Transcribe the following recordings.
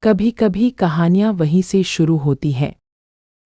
कभी कभी कहानियां वहीं से शुरू होती हैं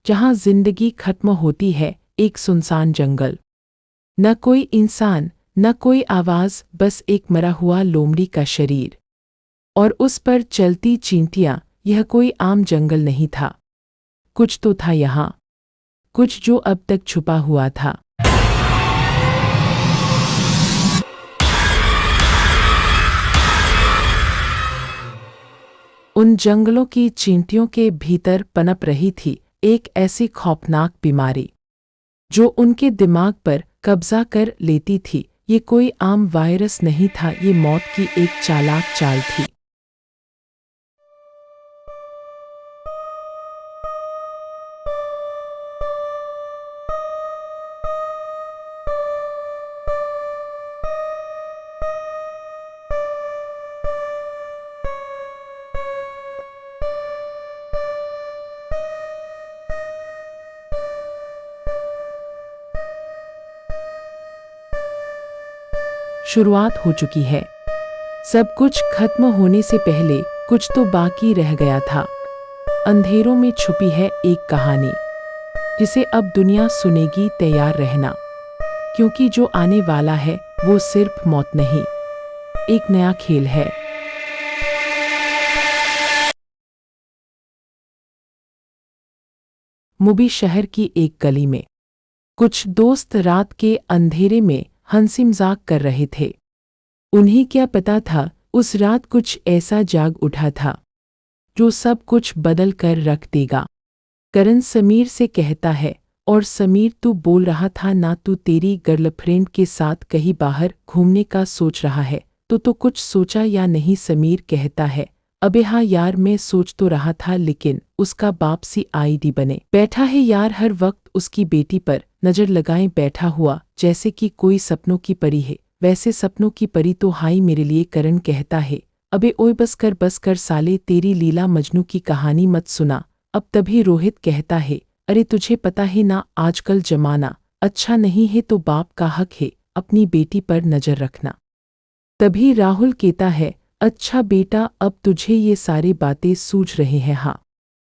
जहां जिंदगी खत्म होती है, एक सुनसान जंगल। न कोई इंसान, न कोई आवाज, बस एक मरा हुआ लोमड़ी का शरीर और उस पर चलती चींटियां। यह कोई आम जंगल नहीं था। कुछ तो था यहाँ, कुछ जो अब तक छुपा हुआ था। उन जंगलों की चींटियों के भीतर पनप रही थी एक ऐसी खौफनाक बीमारी जो उनके दिमाग पर कब्जा कर लेती थी। ये कोई आम वायरस नहीं था, ये मौत की एक चालाक चाल थी। शुरुआत हो चुकी है। सब कुछ खत्म होने से पहले कुछ तो बाकी रह गया था। अंधेरों में छुपी है एक कहानी जिसे अब दुनिया सुनेगी। तैयार रहना, क्योंकि जो आने वाला है वो सिर्फ मौत नहीं, एक नया खेल है। मुबी शहर की एक गली में कुछ दोस्त रात के अंधेरे में हंसी मजाक कर रहे थे। उन्हें क्या पता था, उस रात कुछ ऐसा जाग उठा था जो सब कुछ बदल कर रख देगा। करण समीर से कहता है, और समीर तू बोल रहा था ना, तू तेरी गर्लफ्रेंड के साथ कहीं बाहर घूमने का सोच रहा है, तो कुछ सोचा या नहीं? समीर कहता है, अबे हाँ यार, मैं सोच तो रहा था, लेकिन उसका बाप CID बने बैठा है यार, हर वक्त उसकी बेटी पर नजर लगाए बैठा हुआ, जैसे कि कोई सपनों की परी है। वैसे सपनों की परी तो हाई मेरे लिए। करण कहता है, अबे ओए बस कर साले, तेरी लीला मजनू की कहानी मत सुना अब। तभी रोहित कहता है, अरे तुझे पता है ना, आजकल जमाना अच्छा नहीं है, तो बाप का हक है अपनी बेटी पर नजर रखना। तभी राहुल कहता है, अच्छा बेटा, अब तुझे ये सारी बातें सूझ रही हैं? हाँ,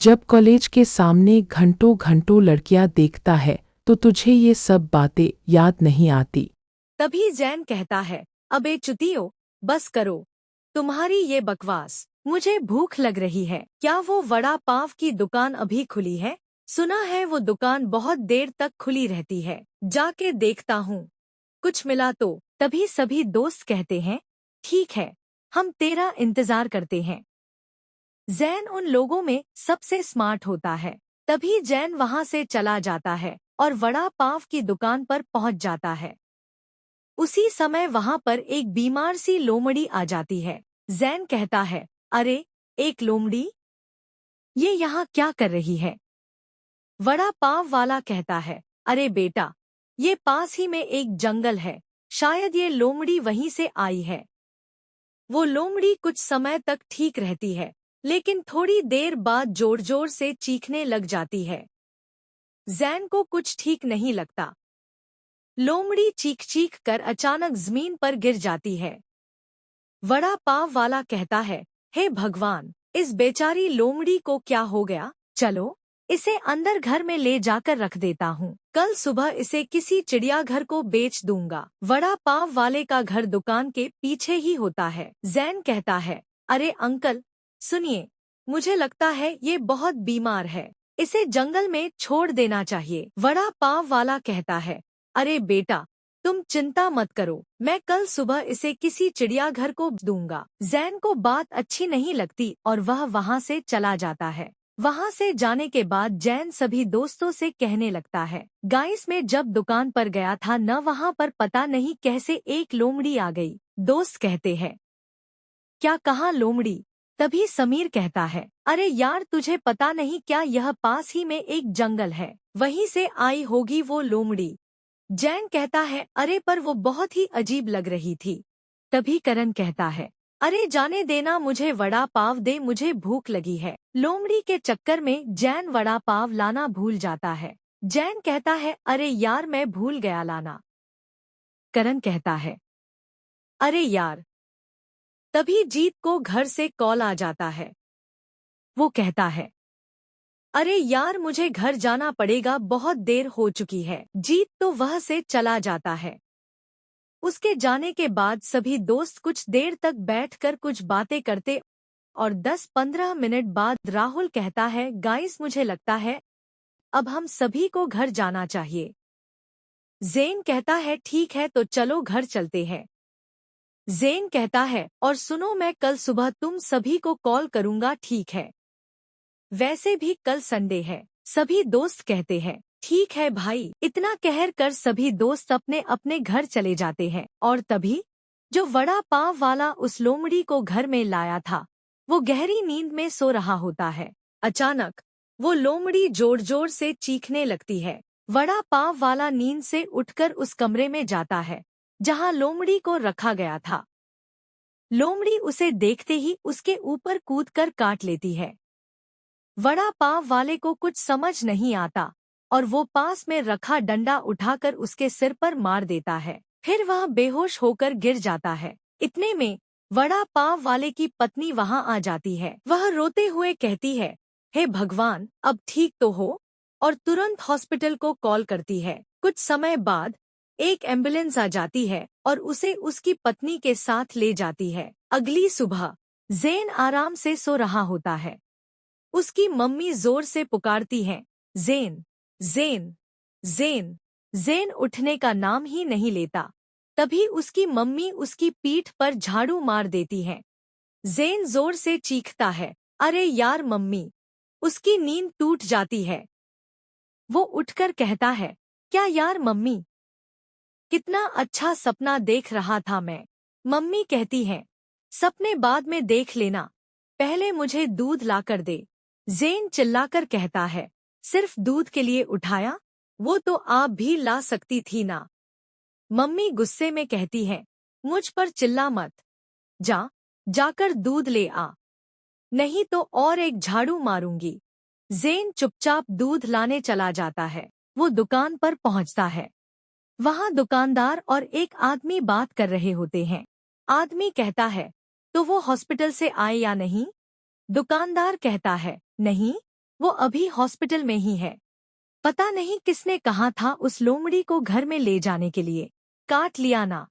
जब कॉलेज के सामने घंटों घंटों लड़कियां देखता है तो तुझे ये सब बातें याद नहीं आती? तभी जैन कहता है, अबे चुतियो, बस करो तुम्हारी ये बकवास। मुझे भूख लग रही है। क्या वो वड़ा पाव की दुकान अभी खुली है? सुना है वो दुकान बहुत देर तक खुली रहती है। जाके देखता हूँ, कुछ मिला तो। तभी सभी दोस्त कहते हैं, ठीक है, हम तेरा इंतजार करते हैं। जैन उन लोगों में सबसे स्मार्ट होता है। तभी जैन वहां से चला जाता है और वड़ा पाव की दुकान पर पहुंच जाता है। उसी समय वहां पर एक बीमार सी लोमड़ी आ जाती है। जैन कहता है, अरे एक लोमड़ी, ये यहाँ क्या कर रही है? वड़ा पाव वाला कहता है, अरे बेटा, ये पास ही में एक जंगल है, शायद ये लोमड़ी वहीं से आई है। वो लोमड़ी कुछ समय तक ठीक रहती है, लेकिन थोड़ी देर बाद जोर जोर से चीखने लग जाती है। जैन को कुछ ठीक नहीं लगता। लोमड़ी चीख चीख कर अचानक जमीन पर गिर जाती है। वड़ा पाव वाला कहता है, हे भगवान, इस बेचारी लोमड़ी को क्या हो गया? चलो इसे अंदर घर में ले जाकर रख देता हूँ, कल सुबह इसे किसी चिड़ियाघर को बेच दूंगा। वड़ा पाव वाले का घर दुकान के पीछे ही होता है। जैन कहता है, अरे अंकल सुनिए, मुझे लगता है ये बहुत बीमार है, इसे जंगल में छोड़ देना चाहिए। वड़ा पाव वाला कहता है, अरे बेटा, तुम चिंता मत करो, मैं कल सुबह इसे किसी चिड़ियाघर को दूंगा। जैन को बात अच्छी नहीं लगती और वह वहां से चला जाता है। वहां से जाने के बाद जैन सभी दोस्तों से कहने लगता है, गाइस मैं जब दुकान पर गया था न, वहां पर पता नहीं कैसे एक लोमड़ी आ गई। दोस्त कहते हैं, क्या कहाँ लोमड़ी? तभी समीर कहता है, अरे यार तुझे पता नहीं क्या, यह पास ही में एक जंगल है, वहीं से आई होगी वो लोमड़ी। जैन कहता है, अरे पर वो बहुत ही अजीब लग रही थी। तभी करण कहता है, अरे जाने देना, मुझे वड़ा पाव दे, मुझे भूख लगी है। लोमड़ी के चक्कर में जैन वड़ा पाव लाना भूल जाता है। जैन कहता है, अरे यार मैं भूल गया लाना। करण कहता है, अरे यार। तभी जीत को घर से कॉल आ जाता है। वो कहता है, अरे यार मुझे घर जाना पड़ेगा, बहुत देर हो चुकी है। जीत तो वह से चला जाता है। उसके जाने के बाद सभी दोस्त कुछ देर तक बैठकर कुछ बातें करते और 10-15 मिनट बाद राहुल कहता है, गाइस मुझे लगता है अब हम सभी को घर जाना चाहिए। जेन कहता है, ठीक है तो चलो घर चलते हैं। जेन कहता है, और सुनो मैं कल सुबह तुम सभी को कॉल करूंगा, ठीक है? वैसे भी कल संडे है। सभी दोस्त कहते हैं, ठीक है भाई। इतना कहर कर सभी दोस्त अपने अपने घर चले जाते हैं और तभी जो वड़ा पाव वाला उस लोमड़ी को घर में लाया था वो गहरी नींद में सो रहा होता है। अचानक वो लोमड़ी जोर जोर से चीखने लगती है। वड़ा पाव वाला नींद से उठकर उस कमरे में जाता है जहां लोमड़ी को रखा गया था। लोमड़ी उसे देखते ही उसके ऊपर कूदकर काट लेती है। वड़ा पाव वाले को कुछ समझ नहीं आता और वो पास में रखा डंडा उठाकर उसके सिर पर मार देता है। फिर वह बेहोश होकर गिर जाता है। इतने में वड़ा पाव वाले की पत्नी वहां आ जाती है। वह रोते हुए कहती है, हे भगवान अब ठीक तो हो, और तुरंत हॉस्पिटल को कॉल करती है। कुछ समय बाद एक एम्बुलेंस आ जाती है और उसे उसकी पत्नी के साथ ले जाती है। अगली सुबह जेन आराम से सो रहा होता है। उसकी मम्मी जोर से पुकारती हैं, जेन जेन जेन। जेन उठने का नाम ही नहीं लेता। तभी उसकी मम्मी उसकी पीठ पर झाड़ू मार देती है। जेन जोर से चीखता है, अरे यार मम्मी। उसकी नींद टूट जाती है। वो उठकर कहता है, क्या यार मम्मी, कितना अच्छा सपना देख रहा था मैं। मम्मी कहती है, सपने बाद में देख लेना, पहले मुझे दूध लाकर दे। जेन चिल्लाकर कहता है, सिर्फ दूध के लिए उठाया, वो तो आप भी ला सकती थी ना। मम्मी गुस्से में कहती है, मुझ पर चिल्ला मत, जाकर दूध ले आ, नहीं तो और एक झाड़ू मारूंगी। जेन चुपचाप दूध लाने चला जाता है। वो दुकान पर पहुंचता है। वहां दुकानदार और एक आदमी बात कर रहे होते हैं। आदमी कहता है, तो वो हॉस्पिटल से आए या नहीं? दुकानदार कहता है, नहीं, वो अभी हॉस्पिटल में ही है। पता नहीं किसने कहा था उस लोमड़ी को घर में ले जाने के लिए, काट लिया ना।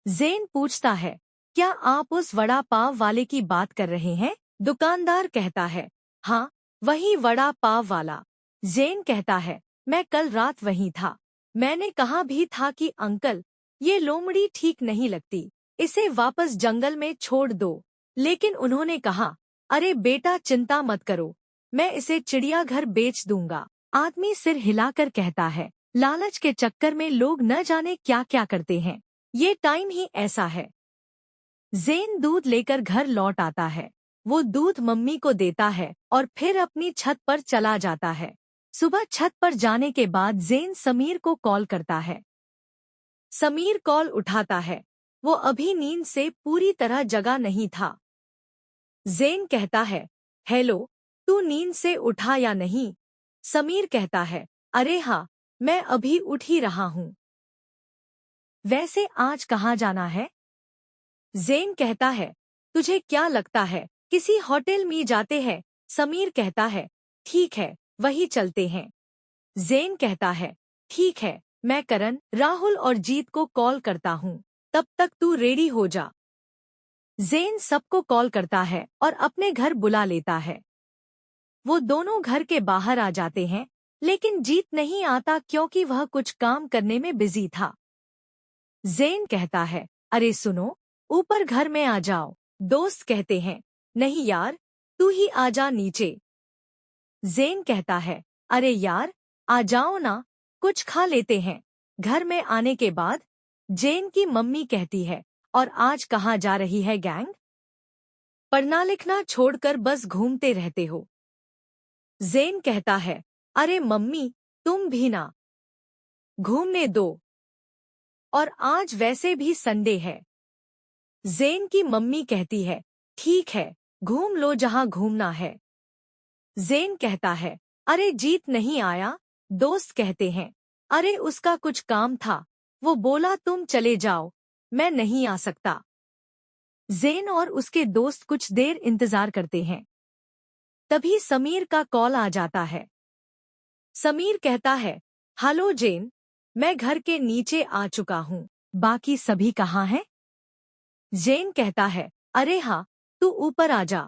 जेन पूछता है, क्या आप उस वड़ा पाव वाले की बात कर रहे हैं? दुकानदार कहता है, हाँ, वही वड़ा पाव वाला। जेन कहता है, मैं कल रात वहीं था। मैंने कहा भी था कि अंकल, ये लोमड़ी ठीक नहीं लगती, इसे वापस जंगल में छोड़ दो। लेकिन उन्होंने कहा, अरे बेटा चिंता मत करो, मैं इसे चिड़ियाघर बेच दूंगा। आदमी सिर हिलाकर कहता है, लालच के चक्कर में लोग न जाने क्या क्या करते हैं, ये टाइम ही ऐसा है। जेन दूध लेकर घर लौट आता है। वो दूध मम्मी को देता है और फिर अपनी छत पर चला जाता है। सुबह छत पर जाने के बाद जेन समीर को कॉल करता है। समीर कॉल उठाता है। वो अभी नींद से पूरी तरह जगा नहीं था। जेन कहता है, हेलो, तू नींद से उठा या नहीं? समीर कहता है, अरे हाँ, मैं अभी उठ ही रहा हूँ। वैसे आज कहाँ जाना है? जेन कहता है, तुझे क्या लगता है, किसी होटल में जाते हैं? समीर कहता है, ठीक है, वही चलते हैं। जेन कहता है, ठीक है, मैं करण, राहुल और जीत को कॉल करता हूँ, तब तक तू रेडी हो जा। जेन सबको कॉल करता है और अपने घर बुला लेता है। वो दोनों घर के बाहर आ जाते हैं, लेकिन जीत नहीं आता क्योंकि वह कुछ काम करने में बिजी था। जेन कहता है, अरे सुनो, ऊपर घर में आ जाओ। दोस्त कहते हैं, नहीं यार, तू ही आ जा नीचे। जेन कहता है, अरे यार, आ जाओ ना, कुछ खा लेते हैं। घर में आने के बाद जेन की मम्मी कहती है, और आज कहाँ जा रही है गैंग? पढ़ना लिखना छोड़कर बस घूमते रहते हो। जेन कहता है, अरे मम्मी, तुम भी ना, घूमने दो, और आज वैसे भी संडे है। जेन की मम्मी कहती है, ठीक है, घूम लो जहां घूमना है। जेन कहता है, अरे जीत नहीं आया? दोस्त कहते हैं, अरे उसका कुछ काम था, वो बोला तुम चले जाओ, मैं नहीं आ सकता। जेन और उसके दोस्त कुछ देर इंतजार करते हैं। तभी समीर का कॉल आ जाता है। समीर कहता है, हेलो जेन, मैं घर के नीचे आ चुका हूँ, बाकी सभी कहाँ हैं? जेन कहता है, अरे हाँ, तू ऊपर आ जा,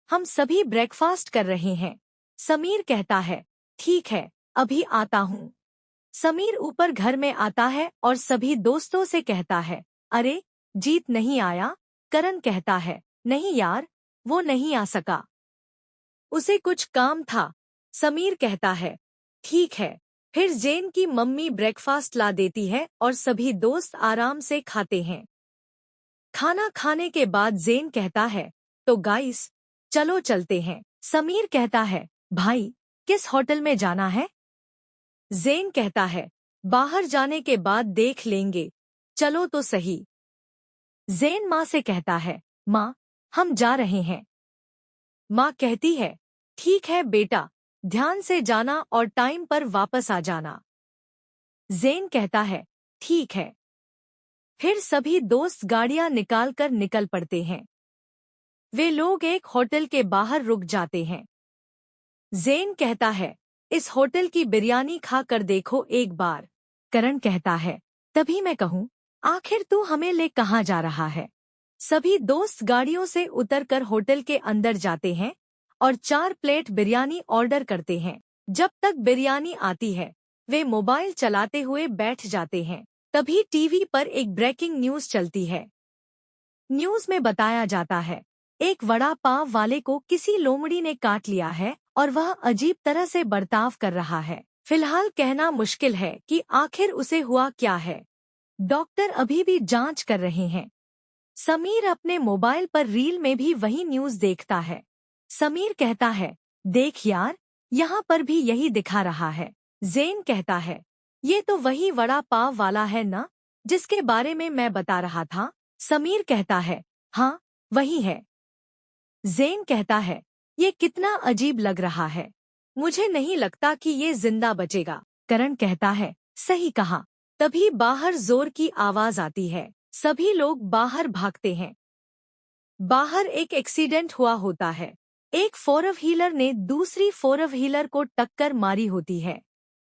हम सभी ब्रेकफास्ट कर रहे हैं। समीर कहता है, ठीक है, अभी आता हूँ। समीर ऊपर घर में आता है और सभी दोस्तों से कहता है, अरे जीत नहीं आया? करण कहता है, नहीं यार, वो नहीं आ सका, उसे कुछ काम था। समीर कहता है, ठीक है। फिर जेन की मम्मी ब्रेकफास्ट ला देती है और सभी दोस्त आराम से खाते हैं। खाना खाने के बाद जेन कहता है, तो गाइस, चलो चलते हैं। समीर कहता है, भाई, किस होटल में जाना है? जेन कहता है, बाहर जाने के बाद देख लेंगे, चलो तो सही। जेन माँ से कहता है, माँ, हम जा रहे हैं। माँ कहती है, ठीक है बेटा, ध्यान से जाना और टाइम पर वापस आ जाना। जेन कहता है, ठीक है। फिर सभी दोस्त गाड़ियां निकालकर निकल पड़ते हैं। वे लोग एक होटल के बाहर रुक जाते हैं। जेन कहता है, इस होटल की बिरयानी खा कर देखो एक बार। करण कहता है, तभी मैं कहूँ, आखिर तू हमें ले कहाँ जा रहा है? सभी दोस्त गाड़ियों से उतरकर होटल के अंदर जाते हैं और 4 प्लेट बिरयानी ऑर्डर करते हैं। जब तक बिरयानी आती है, वे मोबाइल चलाते हुए बैठ जाते हैं। तभी टीवी पर एक ब्रेकिंग न्यूज चलती है। न्यूज में बताया जाता है, एक वड़ा पाव वाले को किसी लोमड़ी ने काट लिया है और वह अजीब तरह से बर्ताव कर रहा है। फिलहाल कहना मुश्किल है कि आखिर उसे हुआ क्या है। डॉक्टर अभी भी जांच कर रहे हैं। समीर अपने मोबाइल पर रील में भी वही न्यूज देखता है। समीर कहता है, देख यार, यहाँ पर भी यही दिखा रहा है। जेन कहता है, ये तो वही वड़ा पाव वाला है ना, जिसके बारे में मैं बता रहा था? समीर कहता है, हाँ, वही है। जेन कहता है, ये कितना अजीब लग रहा है, मुझे नहीं लगता कि ये जिंदा बचेगा। करण कहता है, सही कहा। तभी बाहर जोर की आवाज आती है। सभी लोग बाहर भागते हैं। बाहर एक एक्सीडेंट हुआ होता है। एक 4 व्हीलर ने दूसरी 4 व्हीलर को टक्कर मारी होती है।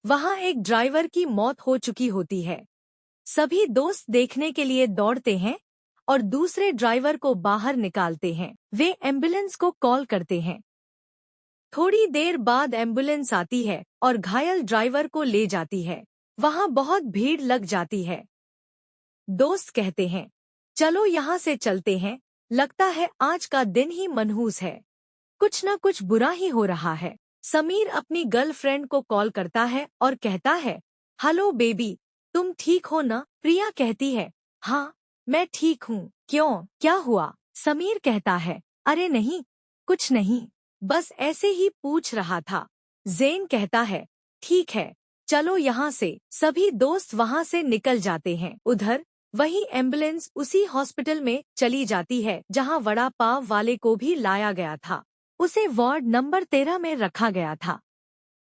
वहां एक ड्राइवर की मौत हो चुकी होती है। सभी दोस्त देखने के लिए दौड़ते हैं और दूसरे ड्राइवर को बाहर निकालते हैं। वे एम्बुलेंस को कॉल करते हैं। थोड़ी देर बाद एम्बुलेंस आती है और घायल ड्राइवर को ले जाती है। वहां बहुत भीड़ लग जाती है। दोस्त कहते हैं, चलो यहाँ से चलते हैं, लगता है आज का दिन ही मनहूस है, कुछ न कुछ बुरा ही हो रहा है। समीर अपनी गर्लफ्रेंड को कॉल करता है और कहता है, हेलो बेबी, तुम ठीक हो ना? प्रिया कहती है, हाँ, मैं ठीक हूँ। क्यों, क्या हुआ? समीर कहता है, अरे नहीं, कुछ नहीं, बस ऐसे ही पूछ रहा था। जेन कहता है, ठीक है, चलो यहाँ से। सभी दोस्त वहाँ से निकल जाते हैं। उधर वही एम्बुलेंस उसी हॉस्पिटल में चली जाती है जहाँ वड़ा पाव वाले को भी लाया गया था। उसे वार्ड नंबर 13 में रखा गया था।